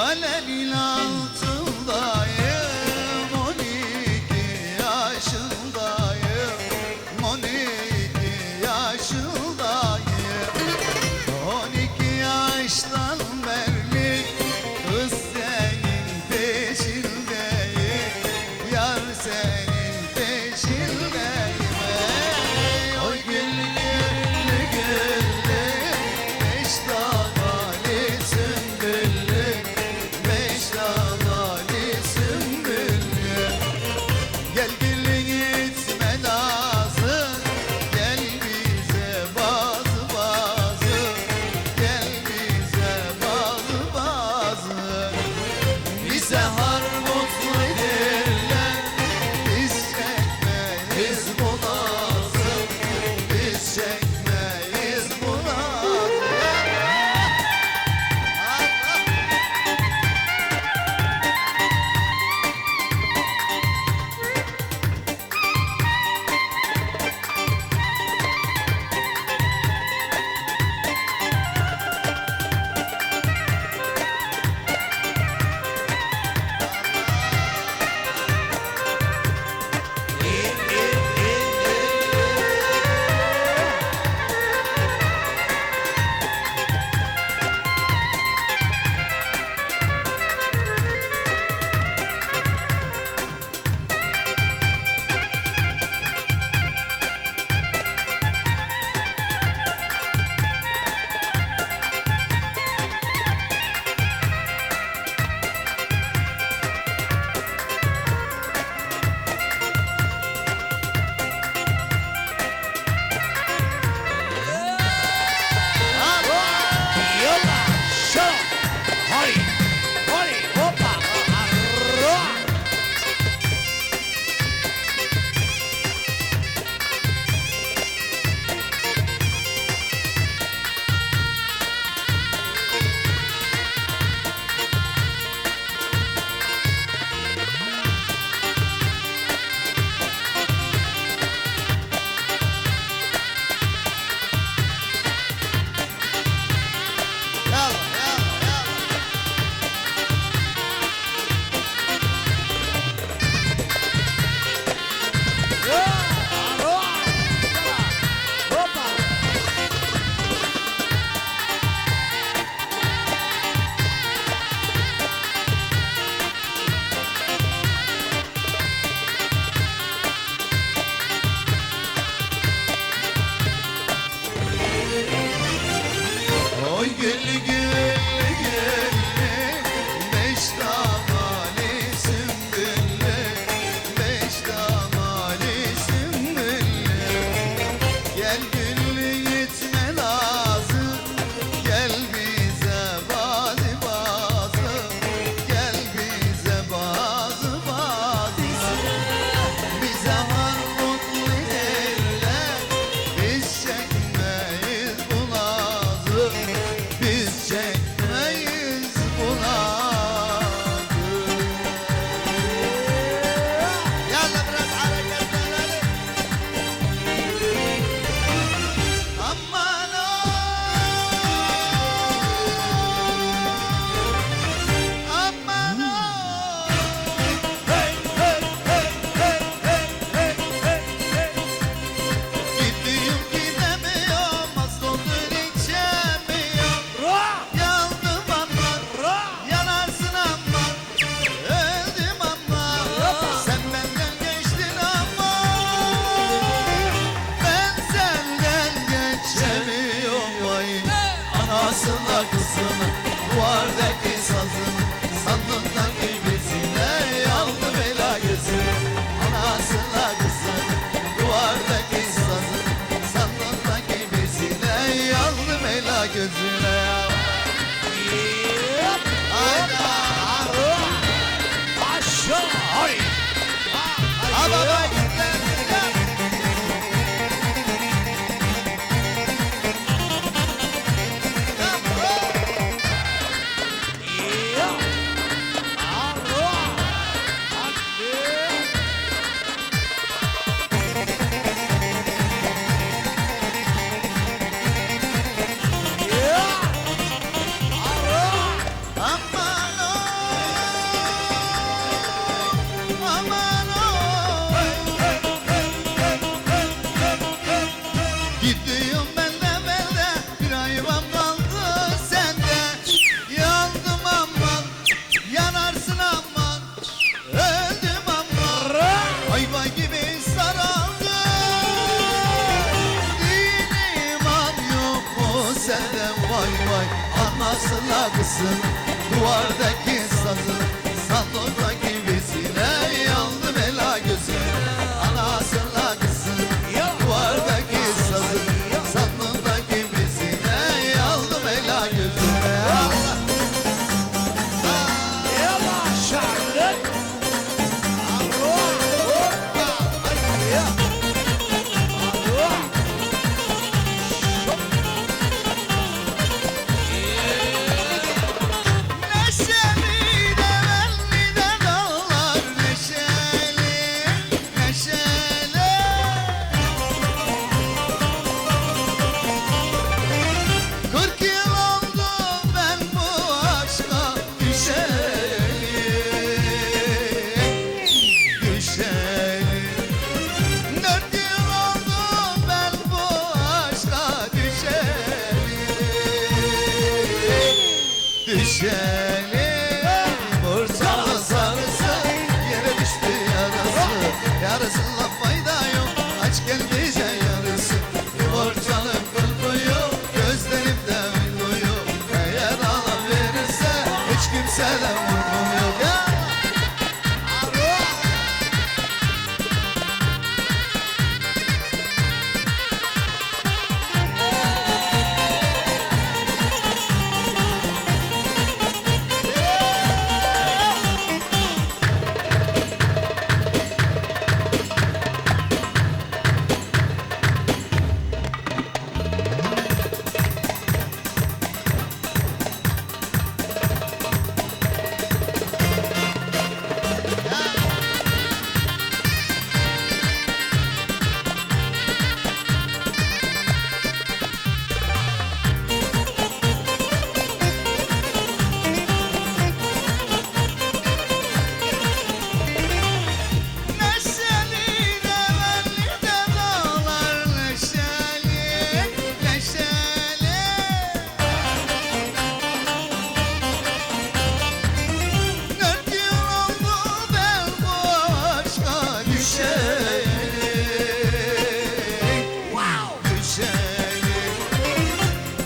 Kalemin altındayım, 12 yaşındayım, 12 yaşındayım. 12 yaştan beri kız senin peşindeyim, yar senin peşindeyim. Oy güllü güllü, beş tane sümbüllü, beş yarısı duvardaki sazı salonda gibisine yandı bela gözü anasına kızı duvardaki sazı salonda gibisine yandı bela gözü Neşeli de belli de dağlar neşeli, neşeli 40 yıl oldu ben bu aşka düşeli, düşeli 4 yıl oldu ben bu aşka düşeli, düşeli Burçalı sarısı yere düştü yarası Yarısından fayda yok aç gel gece yarısı Burçalı kurkuyu gözlerimde uykuyu Eğer alan verirse hiç kimseden vurgum yok ya Neşeli de belli de dağlar neşeli, neşeli 4 yıl oldu ben bu aşka düşeli, düşeli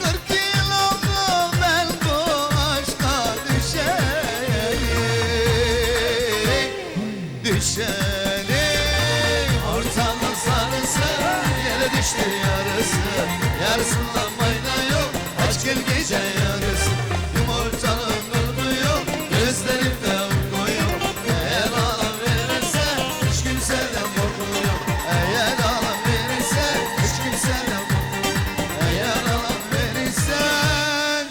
40 yıl oldu ben bu aşka düşeli, düşeli Ortalık sarısı yere düştü yarısı Yarısından fayda yok aç gel gece yarısı Yumurtanın kurdu yok gözlerimde uyku yok Eğer alan verirse hiç kimseden korkum yok Eğer alan verirse hiç kimseden korkum yok Eğer alan verirsen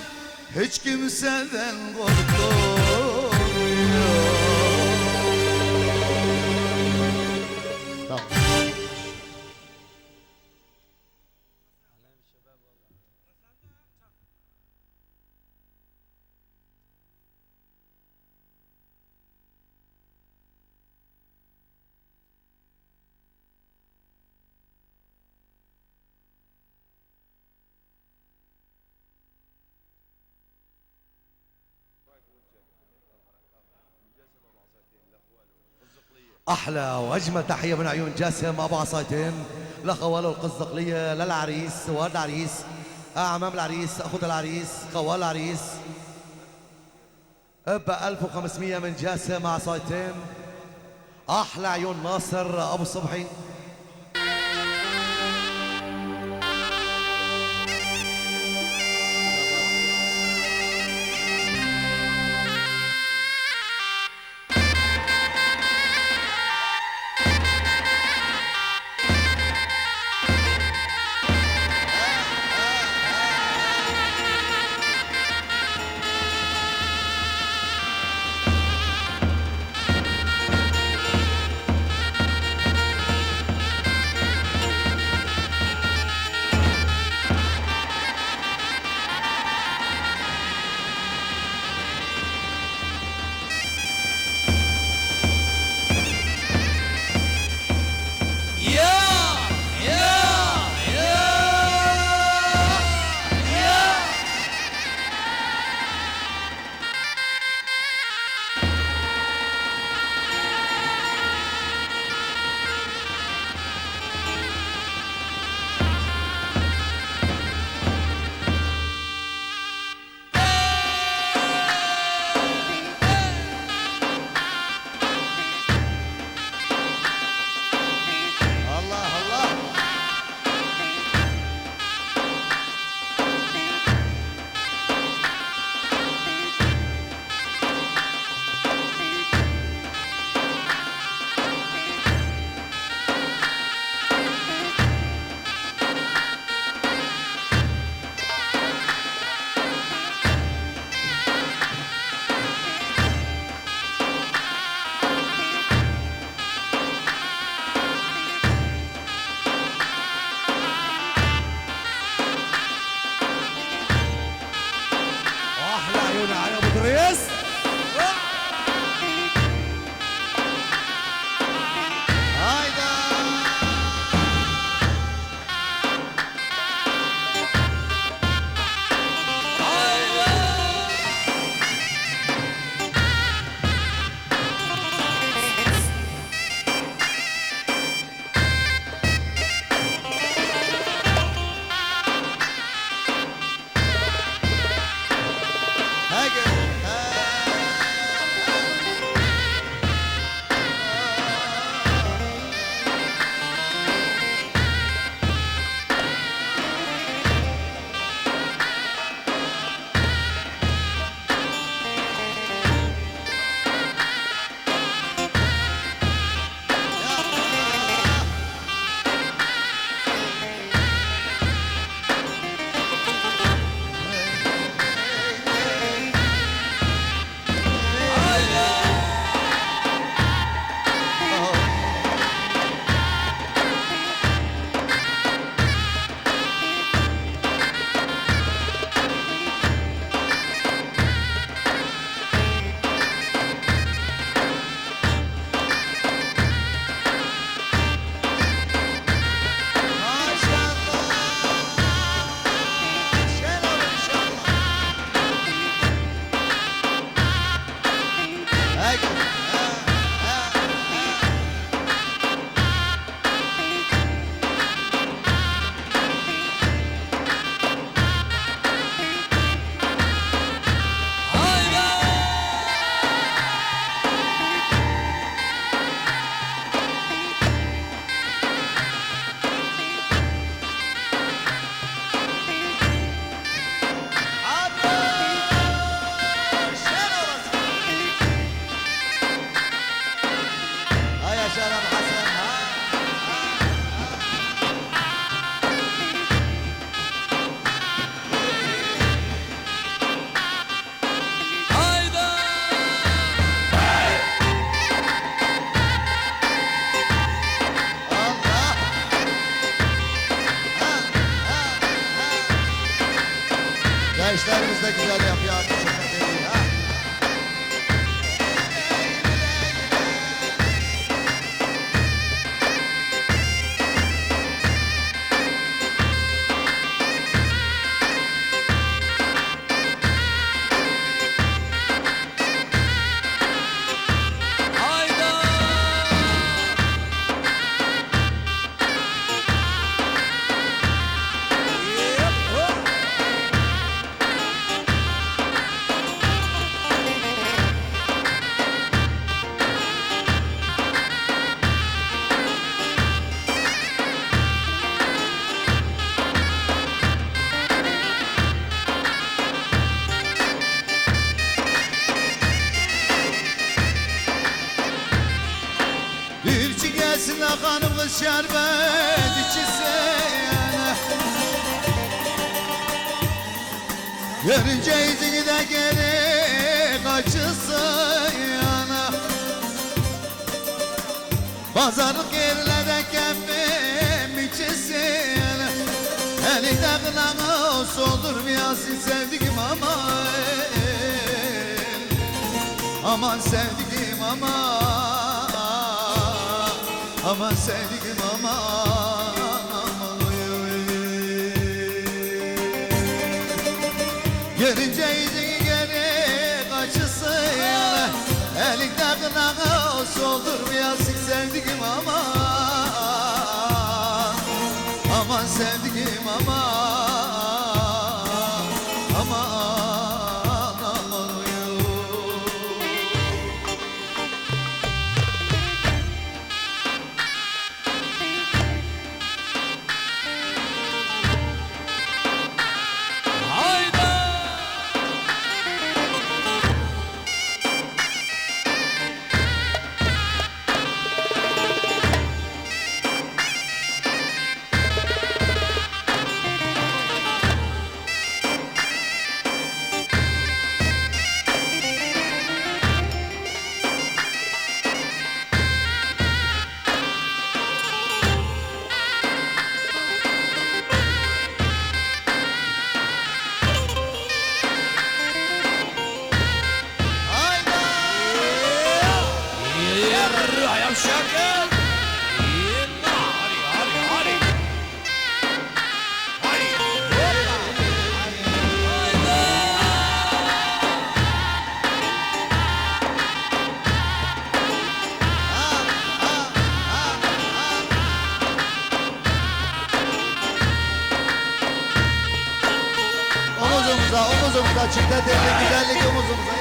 hiç kimseden korkum yok Tamam. احلى واجمل تحيه من عيون جاسم ابو عصايتين لخواله القزقليه للعريس والد العريس اعمام العريس اخوة العريس خوال العريس ب 1500 من جاسم عصايتين احلى عيون ناصر ابو صبحي Yesinler hanım kız şerbet içilsene Görünce izini de geri kaçılsın yana Pazarlık yerlere kemmim içilsin Elinde kınağı soldurmayasın sevdiğim aman Aman sevdiğim aman Aman sevdiğim aman Görünce yüzünü geri kaçısın Elinde kınağı soldurmayasın sevdiğim aman Aman sevdiğim aman Aman aman Omuzumuza şiddet etli güzellik omuzumuza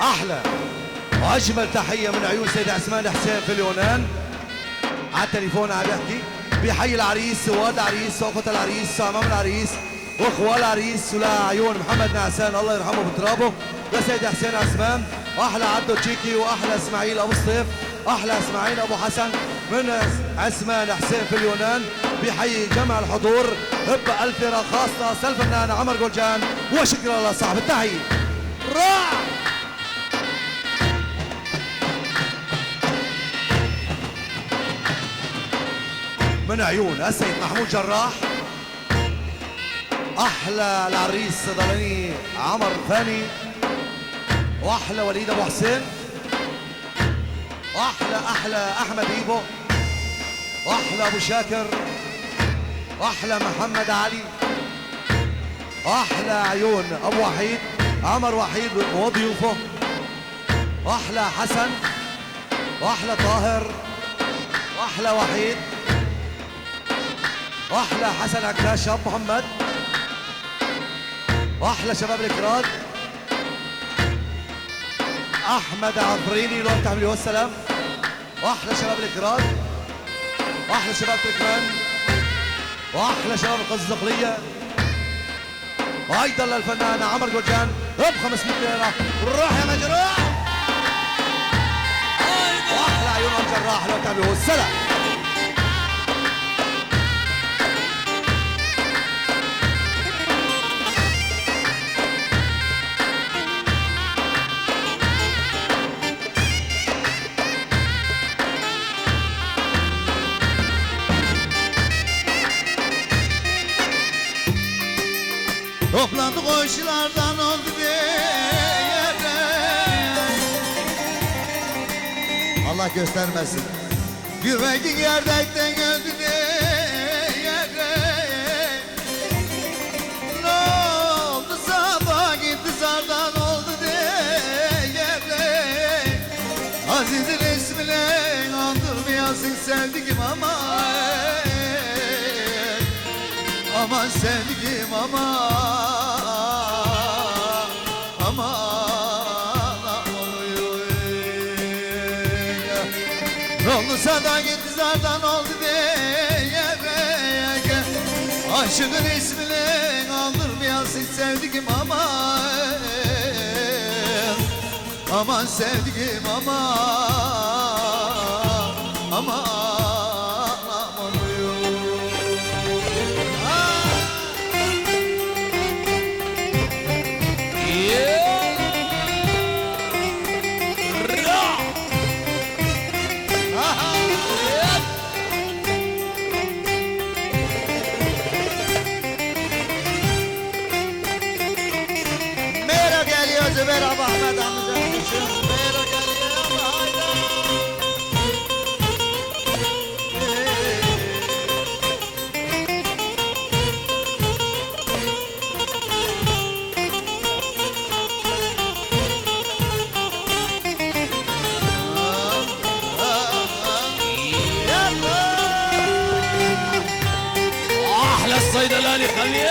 أحلى وأجمل تحية من عيون سيد عثمان حسين في اليونان على التليفون عم يحكي بيحيي العريس ووالد العريس وأخوة العريس وأمام العريس وأخوال العريس ولعيون محمد نعسان الله يرحمه بترابه لسيد حسين عثمان وأحلى عبدو تشيكي وأحلى إسماعيل أبو الصيف أحلى إسماعيل أبو حسن من عثمان حسين في اليونان بيحيي جمع الحضور هبة ألفرة خاصة الفنان عمر جولجان وشكرا لصاحب التحية راح من عيون السيد محمود جراح احلى العريس ضلني عمر ثاني واحلى وليد ابو حسين واحلى احمد ايبو واحلى ابو شاكر واحلى محمد علي واحلى عيون ابو وحيد عمر وحيد وضيوفه واحلى حسن واحلى طاهر واحلى وحيد واحلى حسن عكاش ابو محمد واحلى شباب الكراد احمد عفريني لو تحمل والسلام واحلى شباب الكراد واحلى شباب تركمان واحلى شباب القزقليه ايضا للفنان عمر جوجان ب 500 ليره. روح يا مجروح. واحلى عيون الجراح لو تابعوا السلام. Toplandı koşulardan oldu yere. Allah göstermesin. Güveki gerdekten öldü yere. Ne oldu sabah gitti zardan oldu yere. Aziz'in ismine andırmayasın sevdiğim ama. Aman sevdiğim aman, aman ne olursa da gitti zardan oldu diye. Aşığın ismini aldırmayasın sevdiğim aman. Aman sevdiğim aman, aman. Merhaba Ahmet amca. Merhaba geliyor hayda. احلى الصيدلاني خليل